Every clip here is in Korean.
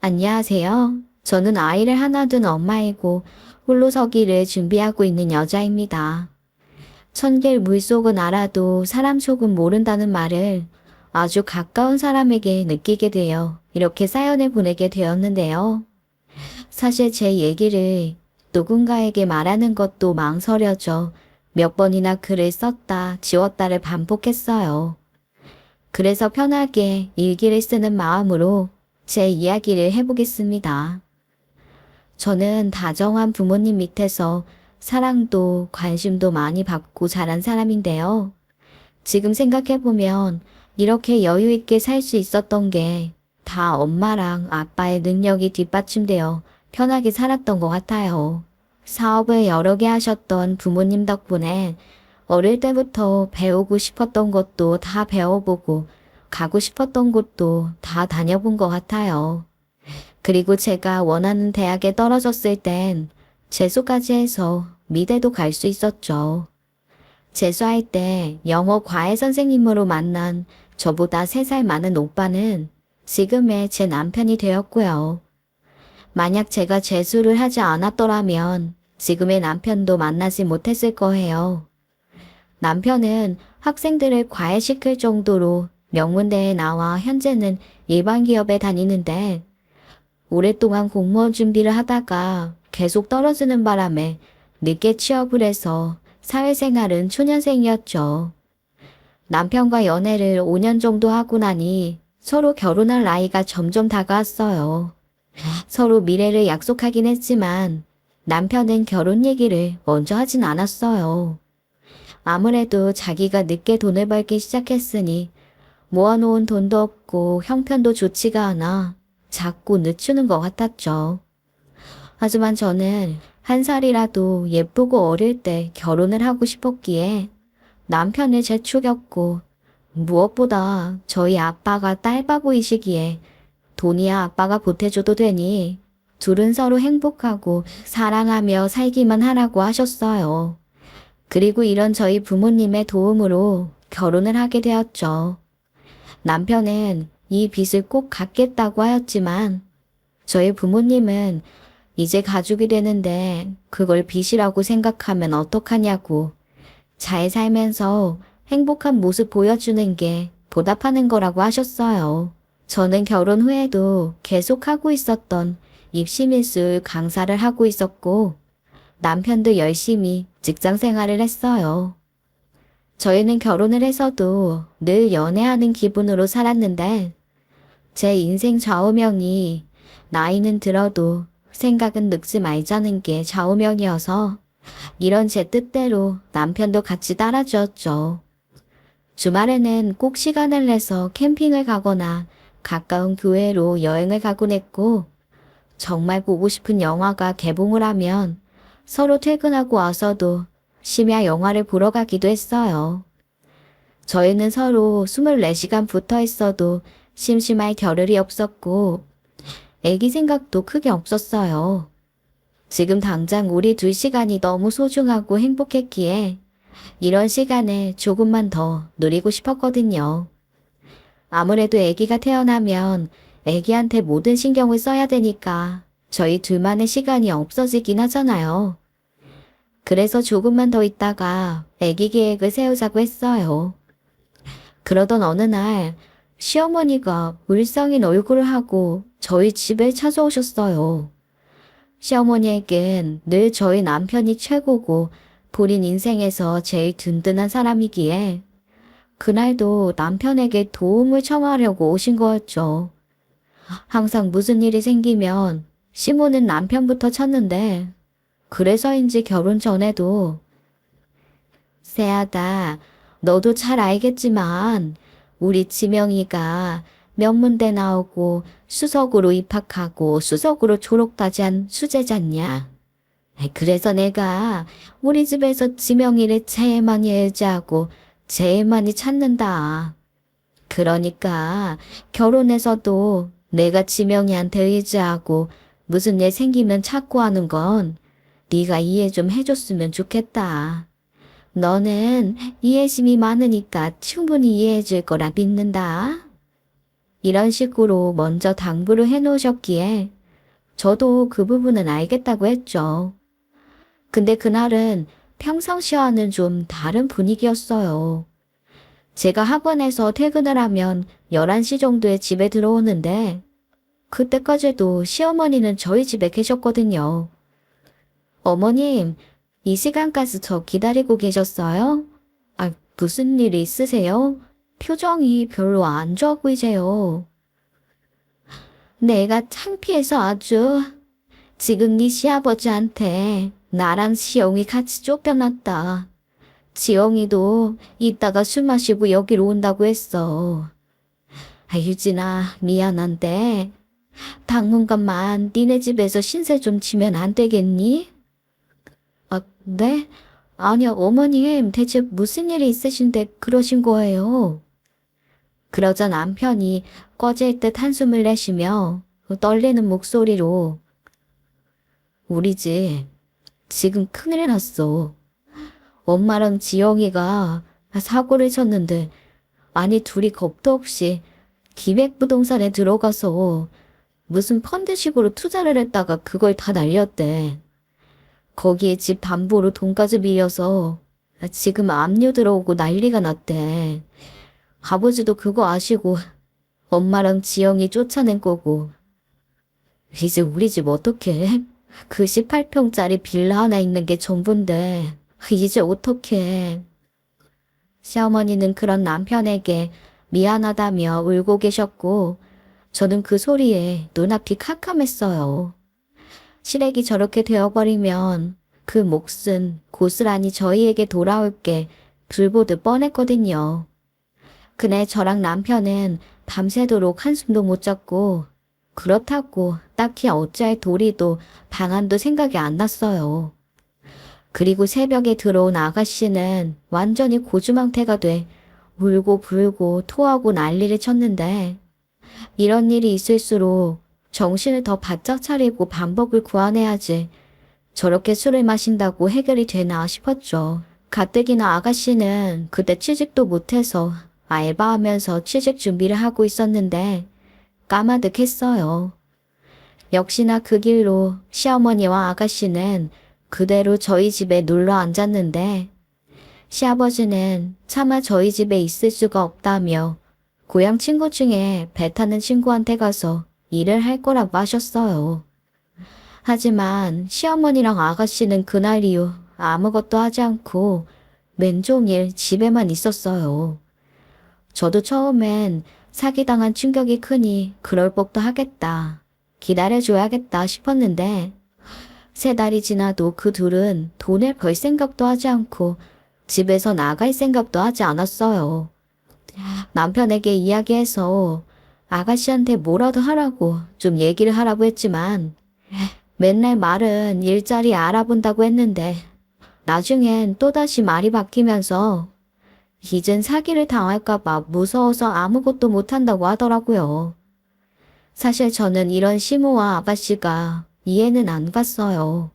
안녕하세요. 저는 아이를 하나 둔 엄마이고 홀로 서기를 준비하고 있는 여자입니다. 천길 물속은 알아도 사람 속은 모른다는 말을 아주 가까운 사람에게 느끼게 되어 이렇게 사연을 보내게 되었는데요. 사실 제 얘기를 누군가에게 말하는 것도 망설여져 몇 번이나 글을 썼다 지웠다를 반복했어요. 그래서 편하게 일기를 쓰는 마음으로 제 이야기를 해보겠습니다. 저는 다정한 부모님 밑에서 사랑도 관심도 많이 받고 자란 사람인데요. 지금 생각해보면 이렇게 여유 있게 살 수 있었던 게 다 엄마랑 아빠의 능력이 뒷받침되어 편하게 살았던 것 같아요. 사업을 여러 개 하셨던 부모님 덕분에 어릴 때부터 배우고 싶었던 것도 다 배워보고 가고 싶었던 곳도 다 다녀본 것 같아요. 그리고 제가 원하는 대학에 떨어졌을 땐 재수까지 해서 미대도 갈 수 있었죠. 재수할 때 영어 과외 선생님으로 만난 저보다 3살 많은 오빠는 지금의 제 남편이 되었고요. 만약 제가 재수를 하지 않았더라면 지금의 남편도 만나지 못했을 거예요. 남편은 학생들을 과외시킬 정도로 명문대에 나와 현재는 일반 기업에 다니는데 오랫동안 공무원 준비를 하다가 계속 떨어지는 바람에 늦게 취업을 해서 사회생활은 초년생이었죠. 남편과 연애를 5년 정도 하고 나니 서로 결혼할 나이가 점점 다가왔어요. 서로 미래를 약속하긴 했지만 남편은 결혼 얘기를 먼저 하진 않았어요. 아무래도 자기가 늦게 돈을 벌기 시작했으니 모아놓은 돈도 없고 형편도 좋지가 않아 자꾸 늦추는 것 같았죠. 하지만 저는 한 살이라도 예쁘고 어릴 때 결혼을 하고 싶었기에 남편을 재촉였고 무엇보다 저희 아빠가 딸바보이시기에 돈이야 아빠가 보태줘도 되니 둘은 서로 행복하고 사랑하며 살기만 하라고 하셨어요. 그리고 이런 저희 부모님의 도움으로 결혼을 하게 되었죠. 남편은 이 빚을 꼭 갚겠다고 하였지만 저희 부모님은 이제 가족이 되는데 그걸 빚이라고 생각하면 어떡하냐고 잘 살면서 행복한 모습 보여주는 게 보답하는 거라고 하셨어요. 저는 결혼 후에도 계속 하고 있었던 입시미술 강사를 하고 있었고 남편도 열심히 직장 생활을 했어요. 저희는 결혼을 해서도 늘 연애하는 기분으로 살았는데 제 인생 좌우명이 나이는 들어도 생각은 늙지 말자는 게 좌우명이어서 이런 제 뜻대로 남편도 같이 따라주었죠. 주말에는 꼭 시간을 내서 캠핑을 가거나 가까운 교회로 여행을 가곤 했고 정말 보고 싶은 영화가 개봉을 하면 서로 퇴근하고 와서도 심야 영화를 보러 가기도 했어요. 저희는 서로 24시간 붙어 있어도 심심할 겨를이 없었고 애기 생각도 크게 없었어요. 지금 당장 우리 2시간이 너무 소중하고 행복했기에 이런 시간을 조금만 더 누리고 싶었거든요. 아무래도 애기가 태어나면 애기한테 모든 신경을 써야 되니까 저희 둘만의 시간이 없어지긴 하잖아요. 그래서 조금만 더 있다가 애기 계획을 세우자고 했어요. 그러던 어느 날 시어머니가 울상인 얼굴을 하고 저희 집에 찾아오셨어요. 시어머니에겐 늘 저희 남편이 최고고 본인 인생에서 제일 든든한 사람이기에 그날도 남편에게 도움을 청하려고 오신 거였죠. 항상 무슨 일이 생기면 시모는 남편부터 찾는데 그래서인지 결혼 전에도 세아다, 너도 잘 알겠지만 우리 지명이가 명문대 나오고 수석으로 입학하고 수석으로 졸업까지 한 수재잖냐. 그래서 내가 우리 집에서 지명이를 제일 많이 의지하고 제일 많이 찾는다. 그러니까 결혼해서도 내가 지명이한테 의지하고 무슨 일 생기면 찾고 하는 건 네가 이해 좀 해줬으면 좋겠다. 너는 이해심이 많으니까 충분히 이해해줄 거라 믿는다. 이런 식으로 먼저 당부를 해놓으셨기에 저도 그 부분은 알겠다고 했죠. 근데 그날은 평상시와는 좀 다른 분위기였어요. 제가 학원에서 퇴근을 하면 11시 정도에 집에 들어오는데 그때까지도 시어머니는 저희 집에 계셨거든요. 어머님, 이 시간까지 저 기다리고 계셨어요? 아, 무슨 일 있으세요? 표정이 별로 안 좋아 보이세요. 내가 창피해서 아주 지금 네 시아버지한테 나랑 지영이 같이 쫓겨났다. 지영이도 이따가 술 마시고 여기로 온다고 했어. 아, 유진아, 미안한데 당분간만 니네 집에서 신세 좀 지면 안 되겠니? 아, 네? 아니요, 어머님, 대체 무슨 일이 있으신데 그러신 거예요? 그러자 남편이 꺼질 듯 한숨을 내쉬며 떨리는 목소리로 우리 집 지금 큰일 났어. 엄마랑 지영이가 사고를 쳤는데 아니 둘이 겁도 없이 기획부동산에 들어가서 무슨 펀드식으로 투자를 했다가 그걸 다 날렸대. 거기에 집 담보로 돈까지 빌려서 지금 압류 들어오고 난리가 났대. 아버지도 그거 아시고 엄마랑 지영이 쫓아낸 거고. 이제 우리 집 어떡해? 그 18평짜리 빌라 하나 있는 게 전부인데 이제 어떡해? 시어머니는 그런 남편에게 미안하다며 울고 계셨고 저는 그 소리에 눈앞이 캄캄했어요. 시댁이 저렇게 되어버리면 그 몫은 고스란히 저희에게 돌아올 게 불보듯 뻔했거든요. 그날 저랑 남편은 밤새도록 한숨도 못 잤고 그렇다고 딱히 어찌할 도리도 방안도 생각이 안 났어요. 그리고 새벽에 들어온 아가씨는 완전히 고주망태가 돼 울고 불고 토하고 난리를 쳤는데 이런 일이 있을수록 정신을 더 바짝 차리고 방법을 구안해야지 저렇게 술을 마신다고 해결이 되나 싶었죠. 가뜩이나 아가씨는 그때 취직도 못해서 알바하면서 취직 준비를 하고 있었는데 까마득했어요. 역시나 그 길로 시어머니와 아가씨는 그대로 저희 집에 눌러 앉았는데 시아버지는 차마 저희 집에 있을 수가 없다며 고향 친구 중에 배 타는 친구한테 가서 일을 할 거라고 하셨어요. 하지만 시어머니랑 아가씨는 그날 이후 아무것도 하지 않고 맨종일 집에만 있었어요. 저도 처음엔 사기당한 충격이 크니 그럴 법도 하겠다. 기다려줘야겠다 싶었는데 3달이 지나도 그 둘은 돈을 벌 생각도 하지 않고 집에서 나갈 생각도 하지 않았어요. 남편에게 이야기해서 아가씨한테 뭐라도 하라고 좀 얘기를 하라고 했지만 맨날 말은 일자리 알아본다고 했는데 나중엔 또다시 말이 바뀌면서 이젠 사기를 당할까봐 무서워서 아무것도 못한다고 하더라고요. 사실 저는 이런 시모와 아가씨가 이해는 안 갔어요.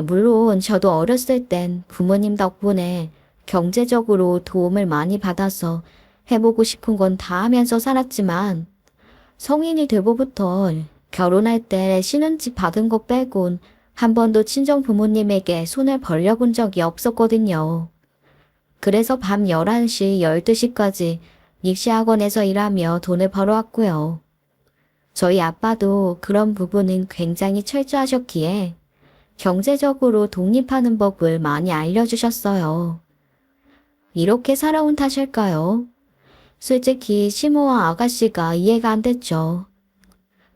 물론 저도 어렸을 땐 부모님 덕분에 경제적으로 도움을 많이 받아서 해보고 싶은 건 다 하면서 살았지만 성인이 되고부터 결혼할 때 신혼집 받은 거 빼곤 한 번도 친정 부모님에게 손을 벌려본 적이 없었거든요. 그래서 밤 11시, 12시까지 입시학원에서 일하며 돈을 벌어왔고요. 저희 아빠도 그런 부분은 굉장히 철저하셨기에 경제적으로 독립하는 법을 많이 알려주셨어요. 이렇게 살아온 탓일까요? 솔직히 시모와 아가씨가 이해가 안 됐죠.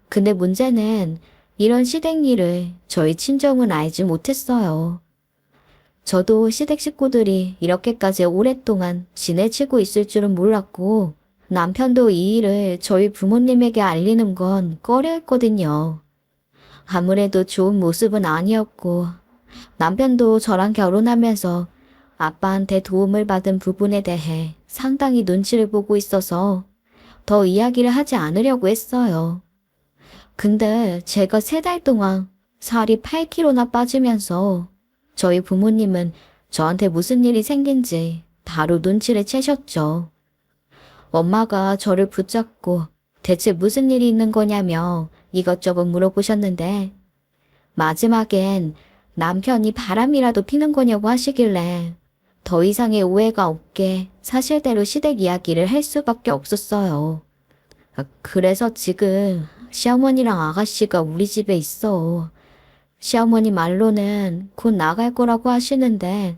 근데 문제는 이런 시댁 일을 저희 친정은 알지 못했어요. 저도 시댁 식구들이 이렇게까지 오랫동안 지내치고 있을 줄은 몰랐고 남편도 이 일을 저희 부모님에게 알리는 건 꺼려했거든요. 아무래도 좋은 모습은 아니었고 남편도 저랑 결혼하면서 아빠한테 도움을 받은 부분에 대해 상당히 눈치를 보고 있어서 더 이야기를 하지 않으려고 했어요. 근데 제가 3달 동안 살이 8kg나 빠지면서 저희 부모님은 저한테 무슨 일이 생긴지 바로 눈치를 채셨죠. 엄마가 저를 붙잡고 대체 무슨 일이 있는 거냐며 이것저것 물어보셨는데 마지막엔 남편이 바람이라도 피는 거냐고 하시길래 더 이상의 오해가 없게 사실대로 시댁 이야기를 할 수밖에 없었어요. 그래서 지금 시어머니랑 아가씨가 우리 집에 있어. 시어머니 말로는 곧 나갈 거라고 하시는데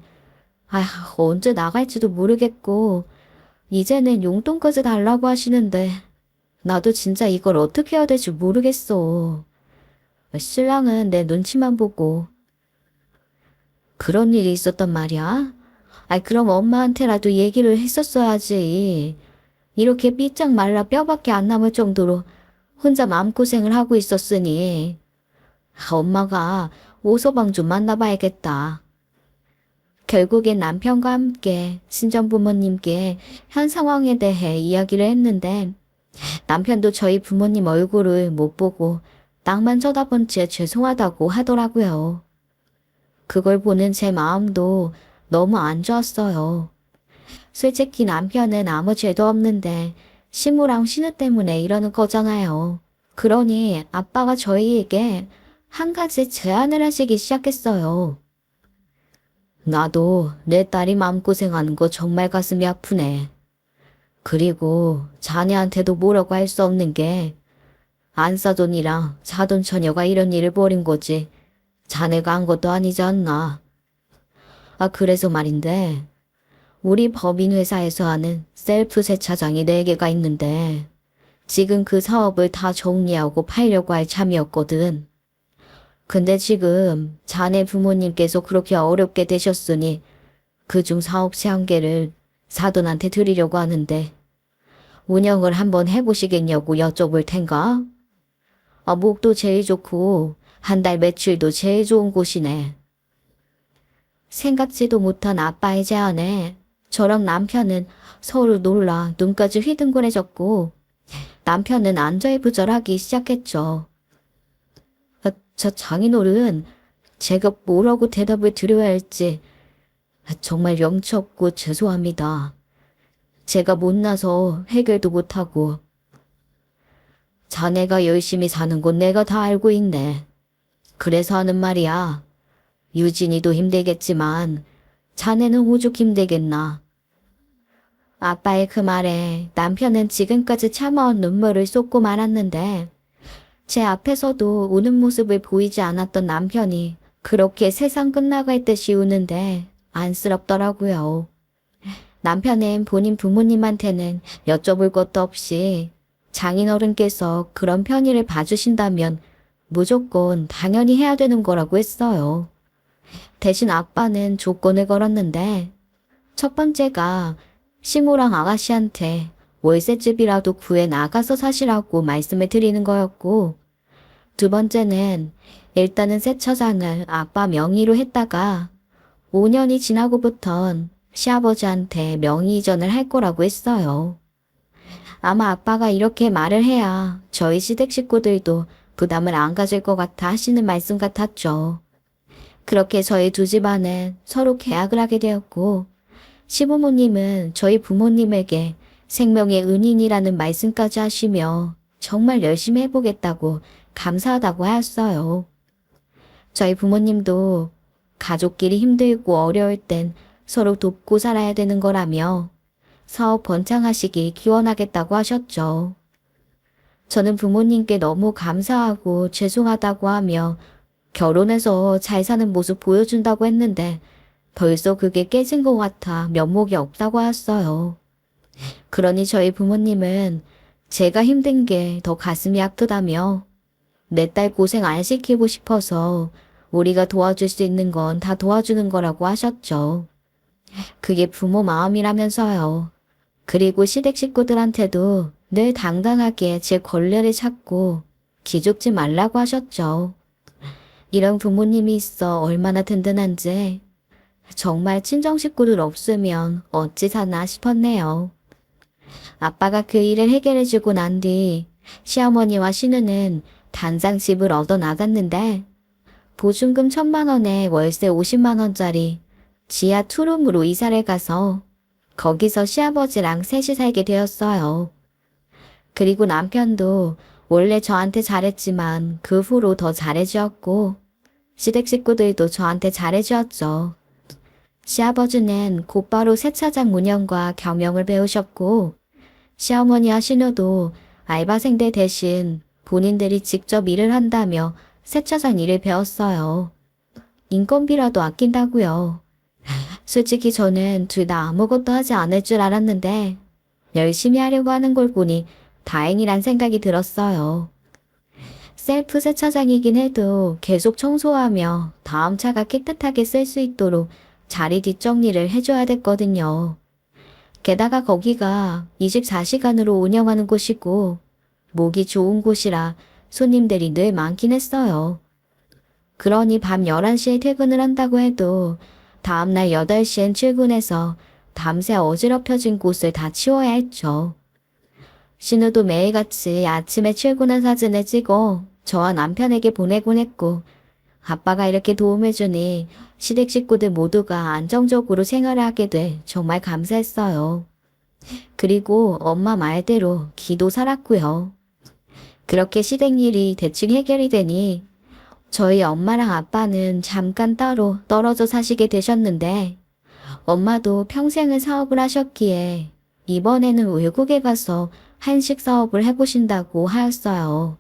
언제 나갈지도 모르겠고 이제는 용돈까지 달라고 하시는데 나도 진짜 이걸 어떻게 해야 될지 모르겠어. 신랑은 내 눈치만 보고 그런 일이 있었단 말이야? 그럼 엄마한테라도 얘기를 했었어야지. 이렇게 삐쩍 말라 뼈밖에 안 남을 정도로 혼자 마음고생을 하고 있었으니 엄마가 오서방 좀 만나봐야겠다. 결국엔 남편과 함께 친정부모님께 현 상황에 대해 이야기를 했는데 남편도 저희 부모님 얼굴을 못 보고 땅만 쳐다본 채 죄송하다고 하더라고요. 그걸 보는 제 마음도 너무 안 좋았어요. 솔직히 남편은 아무 죄도 없는데 시무랑 신우 때문에 이러는 거잖아요. 그러니 아빠가 저희에게 한 가지 제안을 하시기 시작했어요. 나도 내 딸이 마음고생하는 거 정말 가슴이 아프네. 그리고 자네한테도 뭐라고 할 수 없는 게 안사돈이랑 사돈 처녀가 이런 일을 벌인 거지 자네가 한 것도 아니지 않나. 그래서 말인데 우리 법인 회사에서 하는 셀프 세차장이 4개가 있는데 지금 그 사업을 다 정리하고 팔려고 할 참이었거든. 근데 지금 자네 부모님께서 그렇게 어렵게 되셨으니 그중 사업체 1개를 사돈한테 드리려고 하는데 운영을 한번 해보시겠냐고 여쭤볼 텐가? 목도 제일 좋고 한 달 매출도 제일 좋은 곳이네. 생각지도 못한 아빠의 제안에 저랑 남편은 서로 놀라 눈까지 휘둥그레졌고 남편은 안절부절하기 시작했죠. 저 장인어른, 제가 뭐라고 대답을 드려야 할지 정말 염치 없고 죄송합니다. 제가 못나서 해결도 못하고 자네가 열심히 사는 건 내가 다 알고 있네. 그래서 하는 말이야. 유진이도 힘들겠지만 자네는 오죽 힘들겠나. 아빠의 그 말에 남편은 지금까지 참아온 눈물을 쏟고 말았는데 제 앞에서도 우는 모습을 보이지 않았던 남편이 그렇게 세상 끝나갈 듯이 우는데 안쓰럽더라고요. 남편은 본인 부모님한테는 여쭤볼 것도 없이 장인어른께서 그런 편의를 봐주신다면 무조건 당연히 해야 되는 거라고 했어요. 대신 아빠는 조건을 걸었는데 첫 번째가 시모랑 아가씨한테 월세집이라도 구해 나가서 사시라고 말씀을 드리는 거였고 두 번째는 일단은 세차장을 아빠 명의로 했다가 5년이 지나고부턴 시아버지한테 명의 이전을 할 거라고 했어요. 아마 아빠가 이렇게 말을 해야 저희 시댁 식구들도 부담을 안 가질 것 같아 하시는 말씀 같았죠. 그렇게 저희 두 집안은 서로 계약을 하게 되었고 시부모님은 저희 부모님에게 생명의 은인이라는 말씀까지 하시며 정말 열심히 해보겠다고 감사하다고 하였어요. 저희 부모님도 가족끼리 힘들고 어려울 땐 서로 돕고 살아야 되는 거라며 사업 번창하시기 기원하겠다고 하셨죠. 저는 부모님께 너무 감사하고 죄송하다고 하며 결혼해서 잘 사는 모습 보여준다고 했는데 벌써 그게 깨진 것 같아 면목이 없다고 하였어요. 그러니 저희 부모님은 제가 힘든 게 더 가슴이 아프다며 내 딸 고생 안 시키고 싶어서 우리가 도와줄 수 있는 건 다 도와주는 거라고 하셨죠. 그게 부모 마음이라면서요. 그리고 시댁 식구들한테도 늘 당당하게 제 권리를 찾고 기죽지 말라고 하셨죠. 이런 부모님이 있어 얼마나 든든한지 정말 친정 식구들 없으면 어찌 사나 싶었네요. 아빠가 그 일을 해결해주고 난 뒤 시어머니와 시누는 당장 집을 얻어 나갔는데 보증금 1,000만 원에 월세 50만 원짜리 지하 투룸으로 이사를 가서 거기서 시아버지랑 셋이 살게 되었어요. 그리고 남편도 원래 저한테 잘했지만 그 후로 더 잘해주었고, 시댁 식구들도 저한테 잘해주었죠. 시아버지는 곧바로 세차장 운영과 경영을 배우셨고, 시어머니와 시누도 알바생들 대신 본인들이 직접 일을 한다며 세차장 일을 배웠어요. 인건비라도 아낀다고요. 솔직히 저는 둘 다 아무것도 하지 않을 줄 알았는데 열심히 하려고 하는 걸 보니 다행이란 생각이 들었어요. 셀프 세차장이긴 해도 계속 청소하며 다음 차가 깨끗하게 쓸 수 있도록 자리 뒷정리를 해줘야 됐거든요. 게다가 거기가 24시간으로 운영하는 곳이고 목이 좋은 곳이라 손님들이 늘 많긴 했어요. 그러니 밤 11시에 퇴근을 한다고 해도 다음날 8시엔 출근해서 밤새 어지럽혀진 곳을 다 치워야 했죠. 신우도 매일같이 아침에 출근한 사진을 찍어 저와 남편에게 보내곤 했고, 아빠가 이렇게 도움해주니 시댁 식구들 모두가 안정적으로 생활을 하게 돼 정말 감사했어요. 그리고 엄마 말대로 기도 살았고요. 그렇게 시댁 일이 대충 해결이 되니 저희 엄마랑 아빠는 잠깐 따로 떨어져 사시게 되셨는데, 엄마도 평생을 사업을 하셨기에 이번에는 외국에 가서 한식 사업을 해보신다고 하였어요.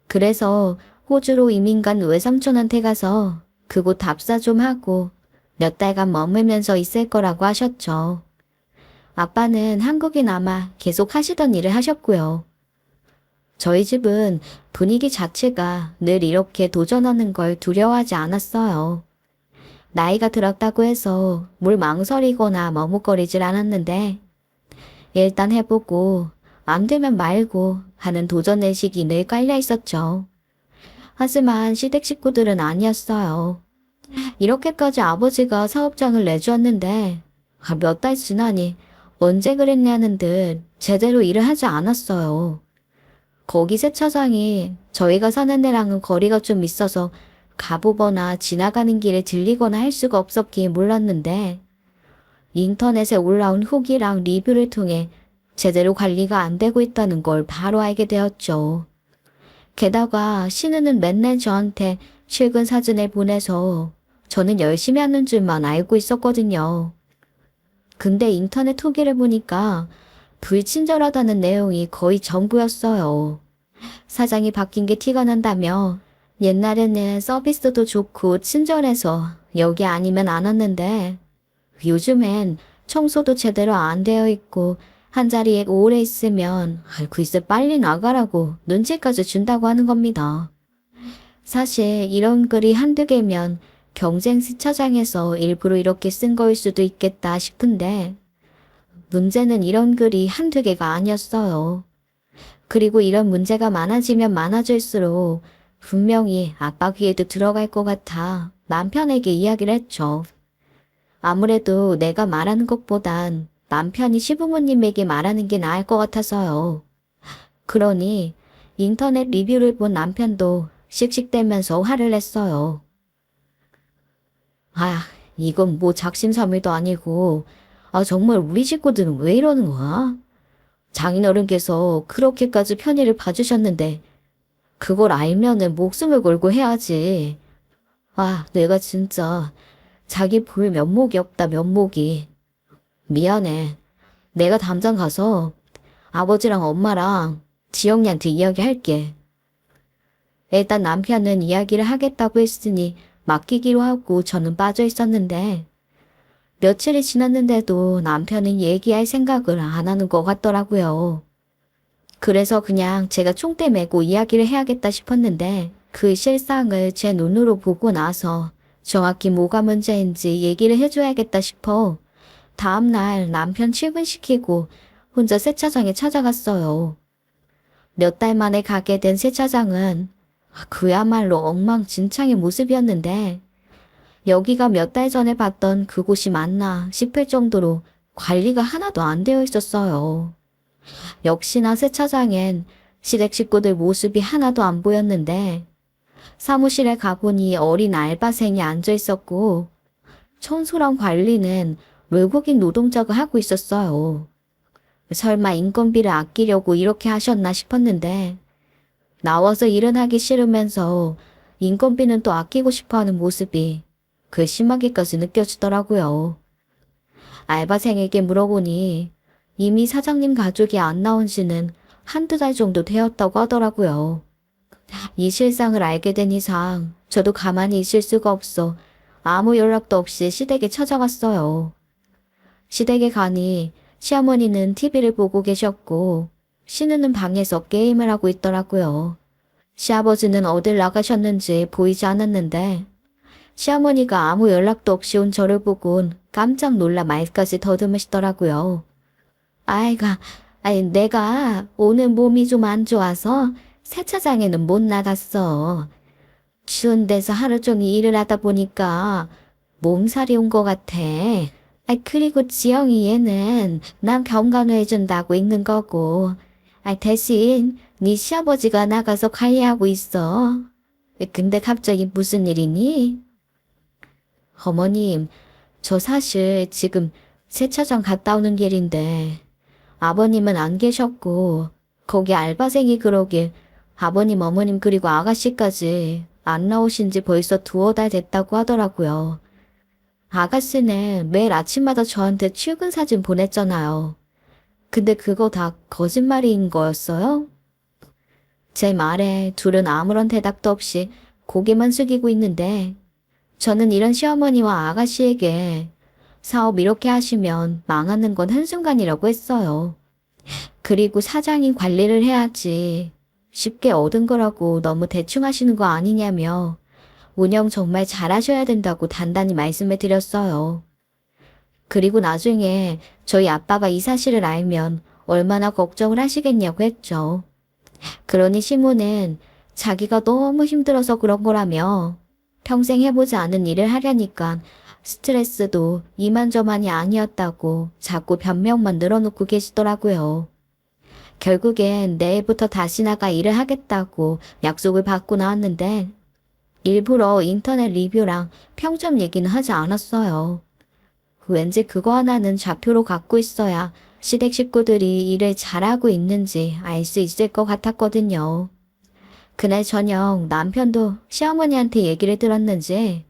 그래서 호주로 이민 간 외삼촌한테 가서 그곳 답사 좀 하고 몇 달간 머물면서 있을 거라고 하셨죠. 아빠는 한국에 남아 계속 하시던 일을 하셨고요. 저희 집은 분위기 자체가 늘 이렇게 도전하는 걸 두려워하지 않았어요. 나이가 들었다고 해서 뭘 망설이거나 머뭇거리질 않았는데, 일단 해보고 안 되면 말고 하는 도전의식이 늘 깔려 있었죠. 하지만 시댁 식구들은 아니었어요. 이렇게까지 아버지가 사업장을 내주었는데 몇 달 지나니 언제 그랬냐는 듯 제대로 일을 하지 않았어요. 거기 세차장이 저희가 사는 데랑은 거리가 좀 있어서 가보거나 지나가는 길에 들리거나 할 수가 없었기에 몰랐는데, 인터넷에 올라온 후기랑 리뷰를 통해 제대로 관리가 안 되고 있다는 걸 바로 알게 되었죠. 게다가 신우는 맨날 저한테 최근 사진을 보내서 저는 열심히 하는 줄만 알고 있었거든요. 근데 인터넷 후기를 보니까 불친절하다는 내용이 거의 전부였어요. 사장이 바뀐 게 티가 난다며 옛날에는 서비스도 좋고 친절해서 여기 아니면 안 왔는데 요즘엔 청소도 제대로 안 되어 있고 한자리에 오래 있으면 글쎄 빨리 나가라고 눈치까지 준다고 하는 겁니다. 사실 이런 글이 한두 개면 경쟁 세차장에서 일부러 이렇게 쓴 거일 수도 있겠다 싶은데, 문제는 이런 글이 한두 개가 아니었어요. 그리고 이런 문제가 많아지면 많아질수록 분명히 아빠 귀에도 들어갈 것 같아 남편에게 이야기를 했죠. 아무래도 내가 말하는 것보단 남편이 시부모님에게 말하는 게 나을 것 같아서요. 그러니 인터넷 리뷰를 본 남편도 씩씩대면서 화를 냈어요. 아, 이건 뭐 작심삼일도 아니고, 정말 우리 식구들은 왜 이러는 거야? 장인어른께서 그렇게까지 편의를 봐주셨는데 그걸 알면은 목숨을 걸고 해야지. 내가 진짜 자기 볼 면목이 없다, 면목이. 미안해. 내가 당장 가서 아버지랑 엄마랑 지영이한테 이야기할게. 일단 남편은 이야기를 하겠다고 했으니 맡기기로 하고 저는 빠져 있었는데, 며칠이 지났는데도 남편은 얘기할 생각을 안 하는 것 같더라고요. 그래서 그냥 제가 총대 메고 이야기를 해야겠다 싶었는데, 그 실상을 제 눈으로 보고 나서 정확히 뭐가 문제인지 얘기를 해줘야겠다 싶어 다음날 남편 출근시키고 혼자 세차장에 찾아갔어요. 몇 달 만에 가게 된 세차장은 그야말로 엉망진창의 모습이었는데, 여기가 몇 달 전에 봤던 그곳이 맞나 싶을 정도로 관리가 하나도 안 되어 있었어요. 역시나 세차장엔 시댁 식구들 모습이 하나도 안 보였는데, 사무실에 가보니 어린 알바생이 앉아 있었고, 청소랑 관리는 외국인 노동자가 하고 있었어요. 설마 인건비를 아끼려고 이렇게 하셨나 싶었는데 나와서 일은 하기 싫으면서 인건비는 또 아끼고 싶어하는 모습이 심하게까지 느껴지더라고요. 알바생에게 물어보니 이미 사장님 가족이 안 나온 지는 한두 달 정도 되었다고 하더라고요. 이 실상을 알게 된 이상 저도 가만히 있을 수가 없어 아무 연락도 없이 시댁에 찾아갔어요. 시댁에 가니 시어머니는 TV를 보고 계셨고 시누는 방에서 게임을 하고 있더라고요. 시아버지는 어딜 나가셨는지 보이지 않았는데 시어머니가 아무 연락도 없이 온 저를 보곤 깜짝 놀라 말까지 더듬으시더라고요. 내가 오늘 몸이 좀 안 좋아서 세차장에는 못 나갔어. 추운 데서 하루 종일 일을 하다 보니까 몸살이 온 것 같아. 그리고 지영이 얘는 난 건강해준다고 있는 거고. 대신 네 시아버지가 나가서 관리하고 있어. 근데 갑자기 무슨 일이니? 어머님, 저 사실 지금 세차장 갔다 오는 길인데 아버님은 안 계셨고 거기 알바생이 그러길 아버님, 어머님 그리고 아가씨까지 안 나오신 지 벌써 두어 달 됐다고 하더라고요. 아가씨는 매일 아침마다 저한테 출근 사진 보냈잖아요. 근데 그거 다 거짓말인 거였어요? 제 말에 둘은 아무런 대답도 없이 고개만 숙이고 있는데 저는 이런 시어머니와 아가씨에게 사업 이렇게 하시면 망하는 건 한순간이라고 했어요. 그리고 사장이 관리를 해야지 쉽게 얻은 거라고 너무 대충 하시는 거 아니냐며 운영 정말 잘하셔야 된다고 단단히 말씀을 드렸어요. 그리고 나중에 저희 아빠가 이 사실을 알면 얼마나 걱정을 하시겠냐고 했죠. 그러니 시모는 자기가 너무 힘들어서 그런 거라며 평생 해보지 않은 일을 하려니까 스트레스도 이만저만이 아니었다고 자꾸 변명만 늘어놓고 계시더라고요. 결국엔 내일부터 다시 나가 일을 하겠다고 약속을 받고 나왔는데 일부러 인터넷 리뷰랑 평점 얘기는 하지 않았어요. 왠지 그거 하나는 좌표로 갖고 있어야 시댁 식구들이 일을 잘하고 있는지 알 수 있을 것 같았거든요. 그날 저녁 남편도 시어머니한테 얘기를 들었는지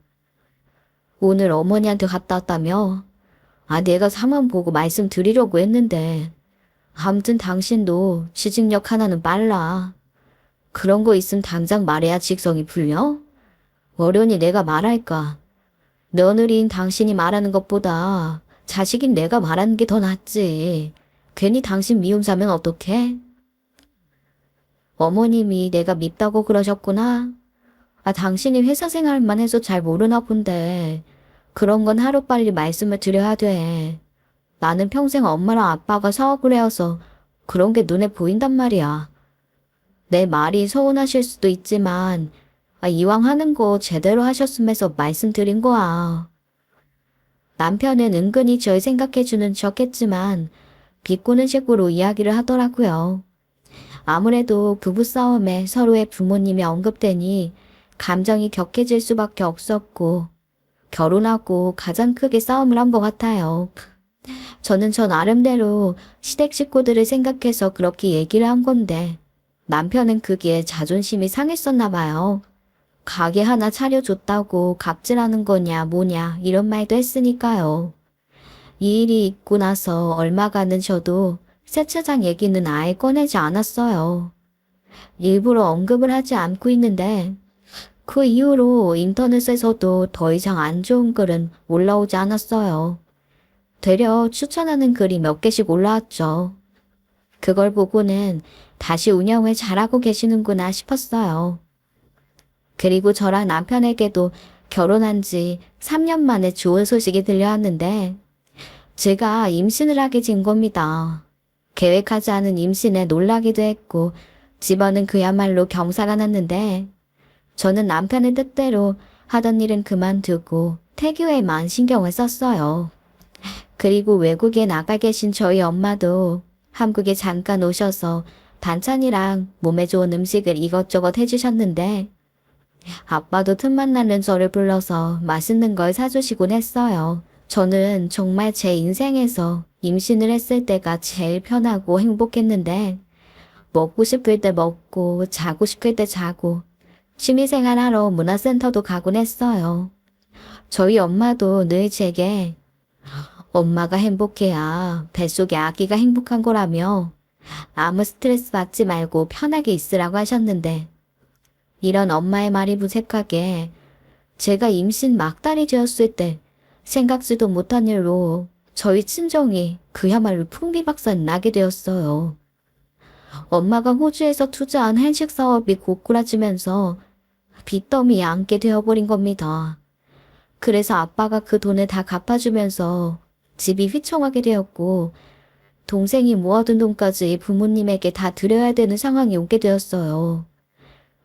오늘 어머니한테 갔다 왔다며 내가 상황 보고 말씀드리려고 했는데 아무튼 당신도 취직력 하나는 빨라. 그런 거 있으면 당장 말해야 직성이 풀려? 어련히 내가 말할까? 며느리인 당신이 말하는 것보다 자식인 내가 말하는 게 더 낫지. 괜히 당신 미움 사면 어떡해? 어머님이 내가 밉다고 그러셨구나. 당신이 회사 생활만 해서 잘 모르나 본데 그런 건 하루빨리 말씀을 드려야 돼. 나는 평생 엄마랑 아빠가 사업을 해와서 그런 게 눈에 보인단 말이야. 내 말이 서운하실 수도 있지만 이왕 하는 거 제대로 하셨음 해서 말씀드린 거야. 남편은 은근히 절 생각해주는 척했지만 비꼬는 식으로 이야기를 하더라고요. 아무래도 부부싸움에 서로의 부모님이 언급되니 감정이 격해질 수밖에 없었고 결혼하고 가장 크게 싸움을 한 것 같아요. 저는 저 나름대로 시댁 식구들을 생각해서 그렇게 얘기를 한 건데 남편은 그게 자존심이 상했었나 봐요. 가게 하나 차려줬다고 갑질하는 거냐 뭐냐 이런 말도 했으니까요. 이 일이 있고 나서 얼마간은 저도 세차장 얘기는 아예 꺼내지 않았어요. 일부러 언급을 하지 않고 있는데 그 이후로 인터넷에서도 더 이상 안 좋은 글은 올라오지 않았어요. 되려 추천하는 글이 몇 개씩 올라왔죠. 그걸 보고는 다시 운영을 잘하고 계시는구나 싶었어요. 그리고 저랑 남편에게도 결혼한 지 3년 만에 좋은 소식이 들려왔는데 제가 임신을 하게 된 겁니다. 계획하지 않은 임신에 놀라기도 했고 집안은 그야말로 경사가 났는데 저는 남편의 뜻대로 하던 일은 그만두고 태교에만 신경을 썼어요. 그리고 외국에 나가 계신 저희 엄마도 한국에 잠깐 오셔서 반찬이랑 몸에 좋은 음식을 이것저것 해주셨는데 아빠도 틈만 나는 저를 불러서 맛있는 걸 사주시곤 했어요. 저는 정말 제 인생에서 임신을 했을 때가 제일 편하고 행복했는데 먹고 싶을 때 먹고 자고 싶을 때 자고 취미생활하러 문화센터도 가곤 했어요. 저희 엄마도 늘 제게 엄마가 행복해야 뱃속의 아기가 행복한 거라며 아무 스트레스 받지 말고 편하게 있으라고 하셨는데 이런 엄마의 말이 무색하게 제가 임신 막달이 되었을 때 생각지도 못한 일로 저희 친정이 그야말로 풍비박산 나게 되었어요. 엄마가 호주에서 투자한 한식 사업이 고꾸라지면서 빚더미에 앉게 되어버린 겁니다. 그래서 아빠가 그 돈을 다 갚아주면서 집이 휘청하게 되었고 동생이 모아둔 돈까지 부모님에게 다 드려야 되는 상황이 오게 되었어요.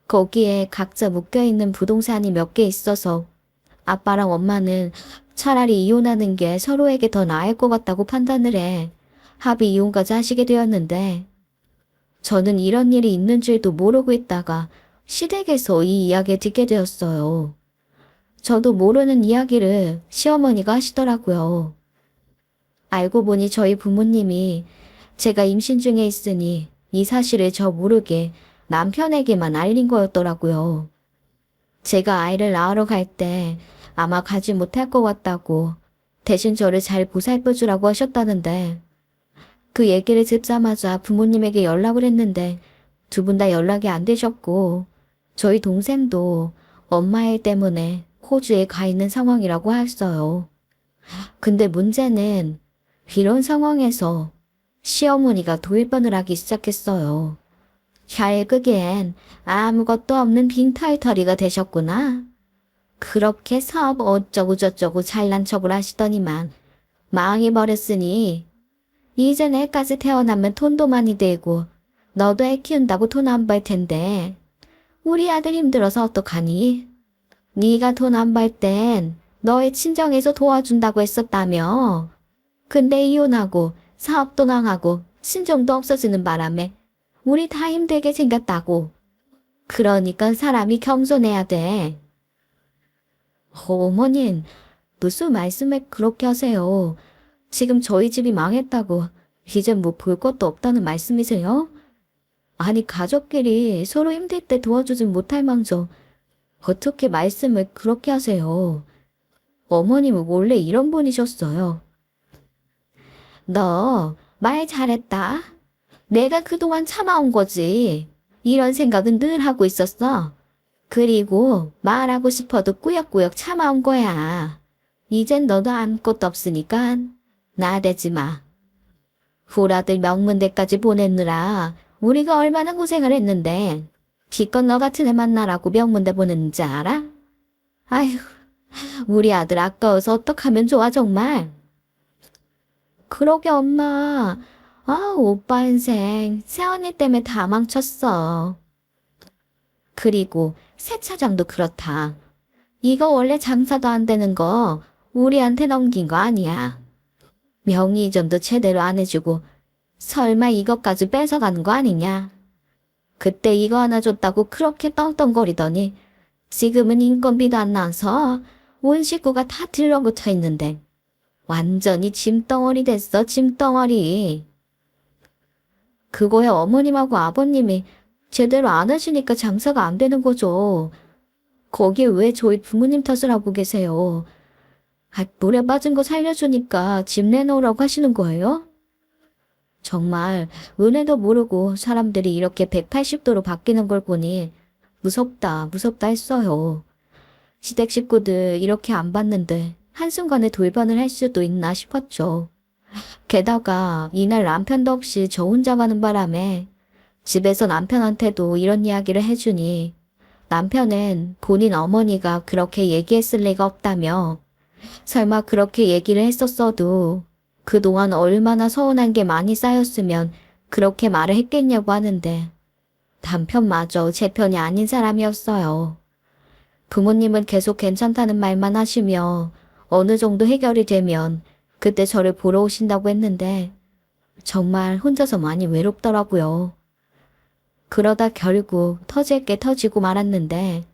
거기에 각자 묶여있는 부동산이 몇 개 있어서 아빠랑 엄마는 차라리 이혼하는 게 서로에게 더 나을 것 같다고 판단을 해 합의 이혼까지 하시게 되었는데 저는 이런 일이 있는 줄도 모르고 있다가 시댁에서 이 이야기를 듣게 되었어요. 저도 모르는 이야기를 시어머니가 하시더라고요. 알고 보니 저희 부모님이 제가 임신 중에 있으니 이 사실을 저 모르게 남편에게만 알린 거였더라고요. 제가 아이를 낳으러 갈 때 아마 가지 못할 것 같다고 대신 저를 잘 보살펴 주라고 하셨다는데 그 얘기를 듣자마자 부모님에게 연락을 했는데 두 분 다 연락이 안 되셨고 저희 동생도 엄마 일 때문에 호주에 가 있는 상황이라고 했어요. 근데 문제는 이런 상황에서 시어머니가 돌변을 하기 시작했어요. 결국엔 아무것도 없는 빈털터리가 되셨구나. 그렇게 사업 어쩌고저쩌고 잘난 척을 하시더니만 망해버렸으니 이제 내까지 태어나면 돈도 많이 들고 너도 애 키운다고 돈 안 벌 텐데 우리 아들 힘들어서 어떡하니? 네가 돈 안 벌 땐 너의 친정에서 도와준다고 했었다며. 근데 이혼하고 사업도 망하고 친정도 없어지는 바람에 우리 다 힘들게 생겼다고. 그러니까 사람이 겸손해야 돼. 어머님, 무슨 말씀을 그렇게 하세요? 지금 저희 집이 망했다고 이젠 뭐 볼 것도 없다는 말씀이세요? 아니 가족끼리 서로 힘들 때 도와주진 못할 망정 어떻게 말씀을 그렇게 하세요? 어머님은 원래 이런 분이셨어요. 너 말 잘했다. 내가 그동안 참아온 거지. 이런 생각은 늘 하고 있었어. 그리고 말하고 싶어도 꾸역꾸역 참아온 거야. 이젠 너도 아무것도 없으니까 나대지 마. 후라들 명문대까지 보냈느라 우리가 얼마나 고생을 했는데 기껏 너 같은 애 만나라고 명문대 보냈는지 알아? 아휴, 우리 아들 아까워서 어떡하면 좋아 정말. 그러게 엄마. 아, 오빠 인생 새언니 때문에 다 망쳤어. 그리고 세차장도 그렇다. 이거 원래 장사도 안 되는 거 우리한테 넘긴 거 아니야. 명의 이전도 제대로 안 해주고 설마 이것까지 뺏어가는 거 아니냐. 그때 이거 하나 줬다고 그렇게 떵떵거리더니 지금은 인건비도 안 나와서 온 식구가 다 들러붙어 있는데 완전히 짐덩어리 됐어, 짐덩어리. 그거야 어머님하고 아버님이 제대로 안 하시니까 장사가 안 되는 거죠. 거기에 왜 저희 부모님 탓을 하고 계세요? 아, 물에 빠진 거 살려주니까 집 내놓으라고 하시는 거예요? 정말 은혜도 모르고 사람들이 이렇게 180도로 바뀌는 걸 보니 무섭다, 무섭다 했어요. 시댁 식구들 이렇게 안 봤는데 한순간에 돌변을 할 수도 있나 싶었죠. 게다가 이날 남편도 없이 저 혼자 가는 바람에 집에서 남편한테도 이런 이야기를 해주니 남편은 본인 어머니가 그렇게 얘기했을 리가 없다며 설마 그렇게 얘기를 했었어도 그동안 얼마나 서운한 게 많이 쌓였으면 그렇게 말을 했겠냐고 하는데 남편마저 제 편이 아닌 사람이었어요. 부모님은 계속 괜찮다는 말만 하시며 어느 정도 해결이 되면 그때 저를 보러 오신다고 했는데 정말 혼자서 많이 외롭더라고요. 그러다 결국 터질 게 터지고 말았는데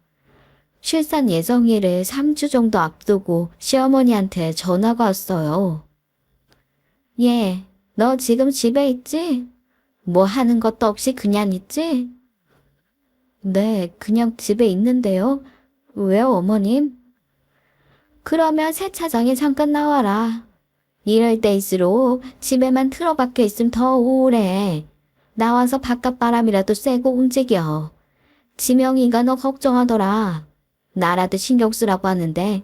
출산 예정일을 3주 정도 앞두고 시어머니한테 전화가 왔어요. 얘, 너 지금 집에 있지? 뭐 하는 것도 없이 그냥 있지? 네, 그냥 집에 있는데요. 왜요, 어머님? 그러면 세차장에 잠깐 나와라. 이럴 때일수록 집에만 틀어박혀 있으면 더 우울해. 나와서 바깥 바람이라도 쐬고 움직여. 지명이가 너 걱정하더라. 나라도 신경 쓰라고 하는데,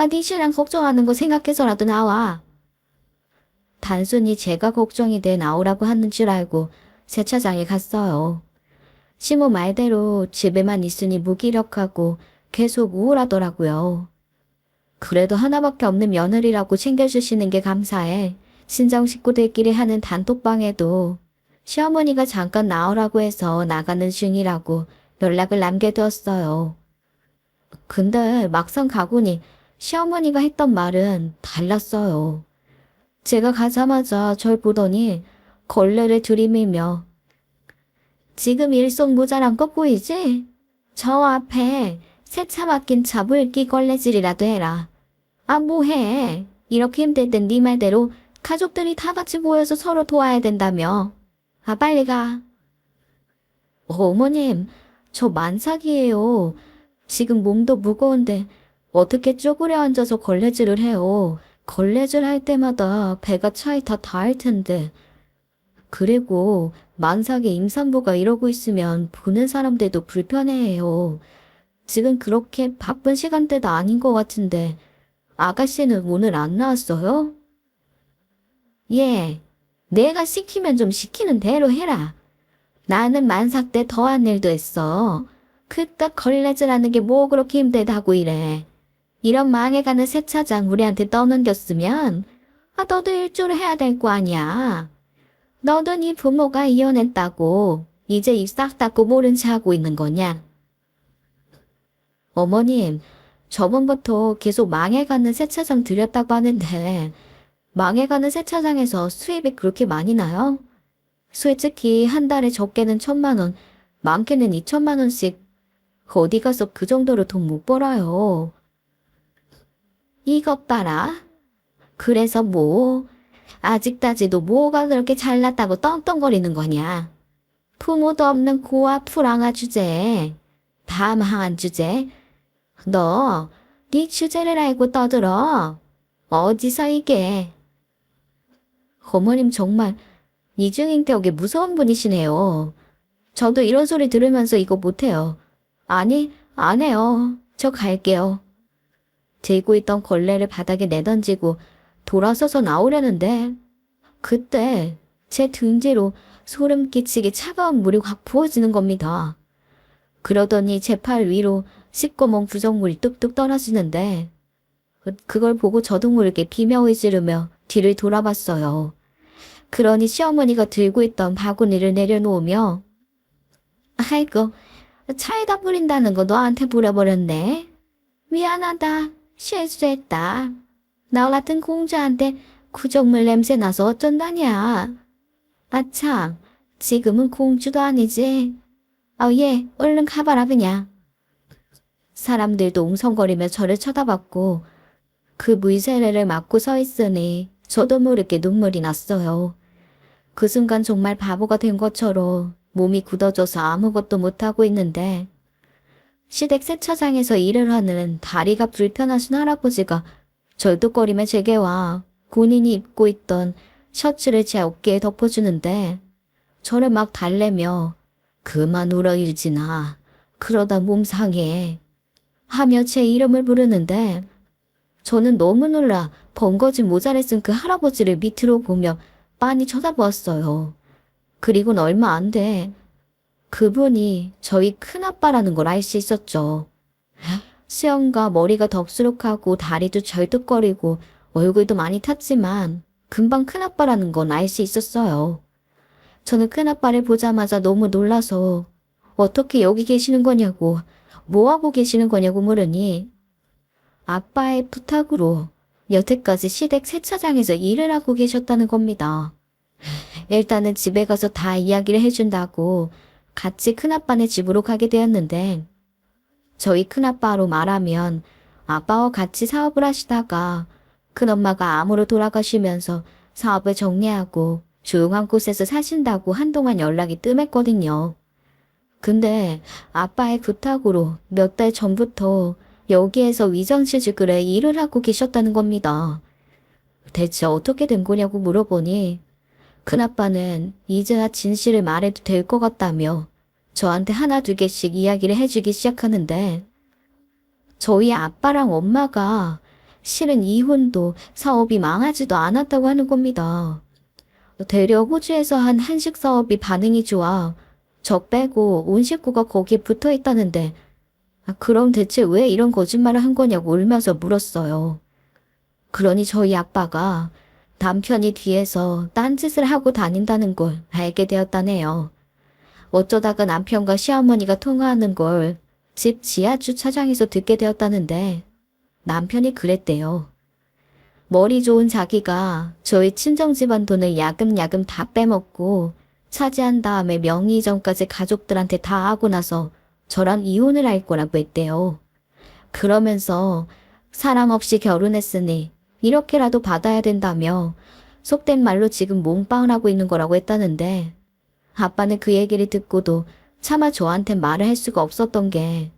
네 신랑 걱정하는 거 생각해서라도 나와. 단순히 제가 걱정이 돼 나오라고 하는 줄 알고 세차장에 갔어요. 시모 말대로 집에만 있으니 무기력하고 계속 우울하더라고요. 그래도 하나밖에 없는 며느리라고 챙겨주시는 게 감사해. 친정 식구들끼리 하는 단톡방에도 시어머니가 잠깐 나오라고 해서 나가는 중이라고 연락을 남겨두었어요. 근데 막상 가보니 시어머니가 했던 말은 달랐어요. 제가 가자마자 절 보더니 걸레를 들이밀며 지금 일손 모자란 거 보이지? 저 앞에 세차 맡긴 차불기 걸레질이라도 해라. 뭐해. 이렇게 힘들 땐 네 말대로 가족들이 다 같이 모여서 서로 도와야 된다며. 빨리 가. 어머님, 저 만삭이에요. 지금 몸도 무거운데 어떻게 쪼그려 앉아서 걸레질을 해요. 걸레질 할 때마다 배가 차이 다 닿을 텐데. 그리고 만삭에 임산부가 이러고 있으면 보는 사람들도 불편해해요. 지금 그렇게 바쁜 시간대도 아닌 것 같은데 아가씨는 오늘 안 나왔어요? 예, 내가 시키면 좀 시키는 대로 해라. 나는 만삭 때 더한 일도 했어. 그깟 걸레질하는 게 뭐 그렇게 힘들다고 이래. 이런 망해가는 세차장 우리한테 떠넘겼으면 너도 일조를 해야 될 거 아니야. 너도 네 부모가 이혼했다고 이제 입 싹 닫고 모른 체 하고 있는 거냐? 어머님, 저번부터 계속 망해가는 세차장 들였다고 하는데 망해가는 세차장에서 수입이 그렇게 많이 나요? 솔직히 한 달에 적게는 1,000만 원, 많게는 2,000만 원씩 어디 가서 그 정도로 돈 못 벌어요. 이것 봐라. 그래서 뭐 아직까지도 뭐가 그렇게 잘났다고 떵떵거리는 거냐. 부모도 없는 고아 풀항아 주제에 다 망한 주제. 너 네 주제를 알고 떠들어. 어디서 이게. 어머님 정말 이중인격이 무서운 분이시네요. 저도 이런 소리 들으면서 이거 못해요. 아니, 안 해요. 저 갈게요. 들고 있던 걸레를 바닥에 내던지고 돌아서서 나오려는데 그때 제 등 뒤로 소름 끼치게 차가운 물이 확 부어지는 겁니다. 그러더니 제 팔 위로 시꺼먼 부적물이 뚝뚝 떨어지는데 그걸 보고 저도 모르게 비명을 지르며 뒤를 돌아봤어요. 그러니 시어머니가 들고 있던 바구니를 내려놓으며 아이고, 차에다 뿌린다는 거 너한테 물어버렸네. 미안하다. 실수했다. 나 같은 공주한테 구정물 냄새 나서 어쩐다냐. 참, 지금은 공주도 아니지. 예, 얼른 가봐라 그냥. 사람들도 웅성거리며 저를 쳐다봤고 그 물세례를 맞고 서 있으니 저도 모르게 눈물이 났어요. 그 순간 정말 바보가 된 것처럼 몸이 굳어져서 아무것도 못하고 있는데 시댁 세차장에서 일을 하는 다리가 불편하신 할아버지가 절뚝거리며 제게 와 본인이 입고 있던 셔츠를 제 어깨에 덮어주는데 저를 막 달래며 그만 울어 일진아. 그러다 몸 상해. 하며 제 이름을 부르는데 저는 너무 놀라 번거진 모자를 쓴 그 할아버지를 밑으로 보며 빤히 쳐다보았어요. 그리고는 얼마 안 돼. 그분이 저희 큰아빠라는 걸 알 수 있었죠. 수염과 머리가 덥수룩하고 다리도 절뚝거리고 얼굴도 많이 탔지만 금방 큰아빠라는 건 알 수 있었어요. 저는 큰아빠를 보자마자 너무 놀라서 어떻게 여기 계시는 거냐고 뭐하고 계시는 거냐고 물으니 아빠의 부탁으로 여태까지 시댁 세차장에서 일을 하고 계셨다는 겁니다. 일단은 집에 가서 다 이야기를 해준다고 같이 큰아빠네 집으로 가게 되었는데 저희 큰아빠로 말하면 아빠와 같이 사업을 하시다가 큰엄마가 암으로 돌아가시면서 사업을 정리하고 조용한 곳에서 사신다고 한동안 연락이 뜸했거든요. 근데 아빠의 부탁으로 몇 달 전부터 여기에서 위장취직을 일을 하고 계셨다는 겁니다. 대체 어떻게 된 거냐고 물어보니 큰아빠는 이제야 진실을 말해도 될 것 같다며 저한테 하나 두 개씩 이야기를 해주기 시작하는데 저희 아빠랑 엄마가 실은 이혼도 사업이 망하지도 않았다고 하는 겁니다. 대려 호주에서 한 한식 사업이 반응이 좋아 저 빼고 온 식구가 거기에 붙어 있다는데 그럼 대체 왜 이런 거짓말을 한 거냐고 울면서 물었어요. 그러니 저희 아빠가 남편이 뒤에서 딴짓을 하고 다닌다는 걸 알게 되었다네요. 어쩌다가 남편과 시어머니가 통화하는 걸 집 지하 주차장에서 듣게 되었다는데 남편이 그랬대요. 머리 좋은 자기가 저희 친정집안 돈을 야금야금 다 빼먹고 차지한 다음에 명의 이전까지 가족들한테 다 하고 나서 저랑 이혼을 할 거라고 했대요. 그러면서 사랑 없이 결혼했으니 이렇게라도 받아야 된다며 속된 말로 지금 몸빵을 하고 있는 거라고 했다는데 아빠는 그 얘기를 듣고도 차마 저한테 말을 할 수가 없었던 게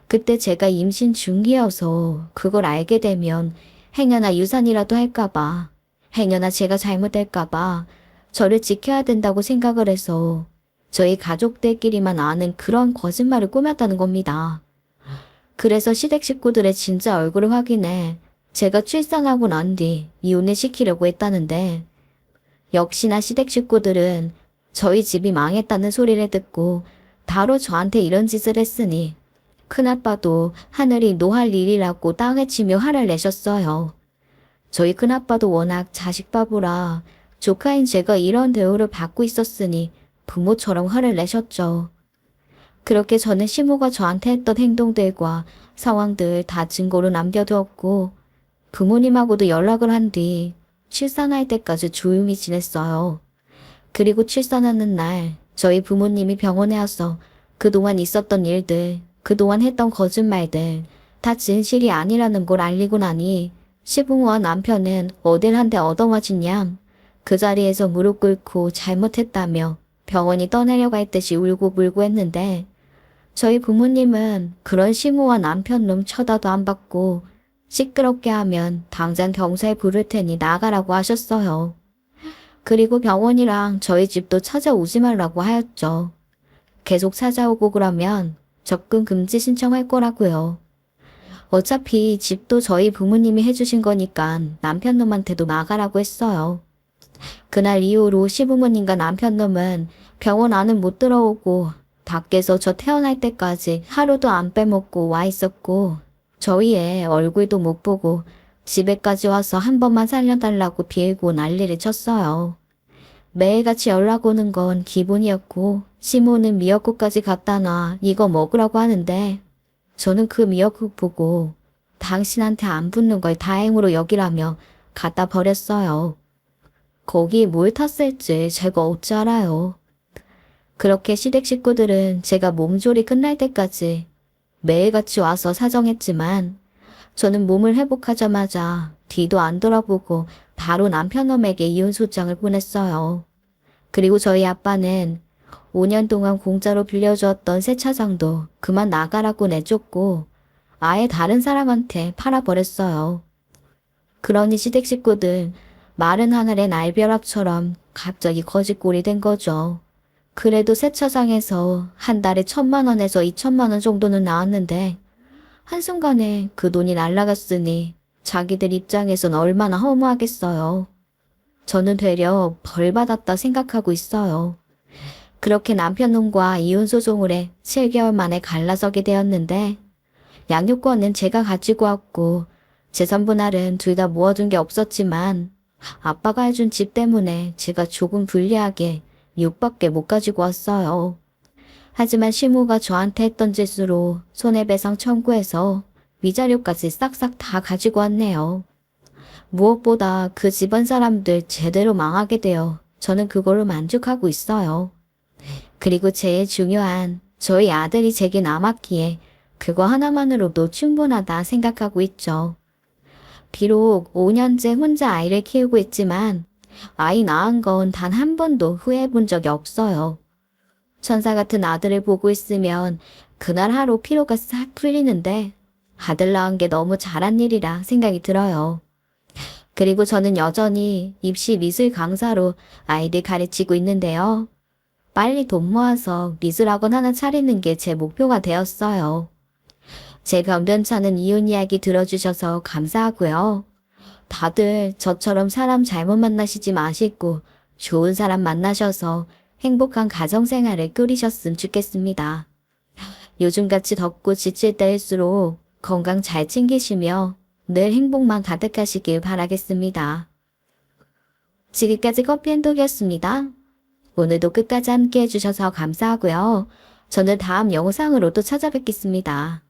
그때 제가 임신 중기여서 그걸 알게 되면 행여나 유산이라도 할까봐 행여나 제가 잘못될까봐 저를 지켜야 된다고 생각을 해서 저희 가족들끼리만 아는 그런 거짓말을 꾸몄다는 겁니다. 그래서 시댁 식구들의 진짜 얼굴을 확인해 제가 출산하고 난 뒤 이혼을 시키려고 했다는데 역시나 시댁 식구들은 저희 집이 망했다는 소리를 듣고 바로 저한테 이런 짓을 했으니 큰아빠도 하늘이 노할 일이라고 땅에 치며 화를 내셨어요. 저희 큰아빠도 워낙 자식 바보라 조카인 제가 이런 대우를 받고 있었으니 부모처럼 화를 내셨죠. 그렇게 저는 시모가 저한테 했던 행동들과 상황들 다 증거로 남겨두었고 부모님하고도 연락을 한 뒤 출산할 때까지 조용히 지냈어요. 그리고 출산하는 날 저희 부모님이 병원에 와서 그동안 있었던 일들, 그동안 했던 거짓말들 다 진실이 아니라는 걸 알리고 나니 시부모와 남편은 어딜 한 대 얻어맞은 양 그 자리에서 무릎 꿇고 잘못했다며 병원이 떠나려고 할 듯이 울고 불고 했는데 저희 부모님은 그런 시모와 남편 놈 쳐다도 안 받고 시끄럽게 하면 당장 경찰 부를 테니 나가라고 하셨어요. 그리고 병원이랑 저희 집도 찾아오지 말라고 하였죠. 계속 찾아오고 그러면 접근 금지 신청할 거라고요. 어차피 집도 저희 부모님이 해주신 거니까 남편 놈한테도 나가라고 했어요. 그날 이후로 시부모님과 남편 놈은 병원 안은 못 들어오고 밖에서 저 태어날 때까지 하루도 안 빼먹고 와 있었고 저희 애 얼굴도 못 보고 집에까지 와서 한 번만 살려달라고 빌고 난리를 쳤어요. 매일같이 연락 오는 건 기본이었고 시모는 미역국까지 갖다 놔 이거 먹으라고 하는데 저는 그 미역국 보고 당신한테 안 붙는 걸 다행으로 여기라며 갖다 버렸어요. 거기 뭘 탔을지 제가 어찌 알아요. 그렇게 시댁 식구들은 제가 몸조리 끝날 때까지 매일같이 와서 사정했지만 저는 몸을 회복하자마자 뒤도 안 돌아보고 바로 남편놈에게 이혼소장을 보냈어요. 그리고 저희 아빠는 5년 동안 공짜로 빌려주었던 새 차장도 그만 나가라고 내줬고 아예 다른 사람한테 팔아버렸어요. 그러니 시댁 식구들 마른 하늘의 날벼락처럼 갑자기 거짓골이 된 거죠. 그래도 새 차장에서 한 달에 1,000만 원에서 2,000만 원 정도는 나왔는데 한순간에 그 돈이 날아갔으니 자기들 입장에선 얼마나 허무하겠어요. 저는 되려 벌 받았다 생각하고 있어요. 그렇게 남편놈과 이혼소송을 해 7개월 만에 갈라서게 되었는데 양육권은 제가 가지고 왔고 재산 분할은 둘 다 모아둔 게 없었지만 아빠가 해준 집 때문에 제가 조금 불리하게 6밖에 못 가지고 왔어요. 하지만 시모가 저한테 했던 짓으로 손해배상 청구해서 위자료까지 싹싹 다 가지고 왔네요. 무엇보다 그 집안 사람들 제대로 망하게 되어 저는 그걸로 만족하고 있어요. 그리고 제일 중요한 저희 아들이 제게 남았기에 그거 하나만으로도 충분하다 생각하고 있죠. 비록 5년째 혼자 아이를 키우고 있지만 아이 낳은 건 단 한 번도 후회해 본 적이 없어요. 천사 같은 아들을 보고 있으면 그날 하루 피로가 싹 풀리는데 아들 낳은 게 너무 잘한 일이라 생각이 들어요. 그리고 저는 여전히 입시 미술 강사로 아이들 가르치고 있는데요. 빨리 돈 모아서 미술학원 하나 차리는 게 제 목표가 되었어요. 제 변변찮은 이혼 이야기 들어주셔서 감사하고요. 다들 저처럼 사람 잘못 만나시지 마시고 좋은 사람 만나셔서 행복한 가정생활을 꾸리셨으면 좋겠습니다. 요즘같이 덥고 지칠 때일수록 건강 잘 챙기시며 늘 행복만 가득하시길 바라겠습니다. 지금까지 커피앤톡이었습니다. 오늘도 끝까지 함께 해주셔서 감사하고요. 저는 다음 영상으로 또 찾아뵙겠습니다.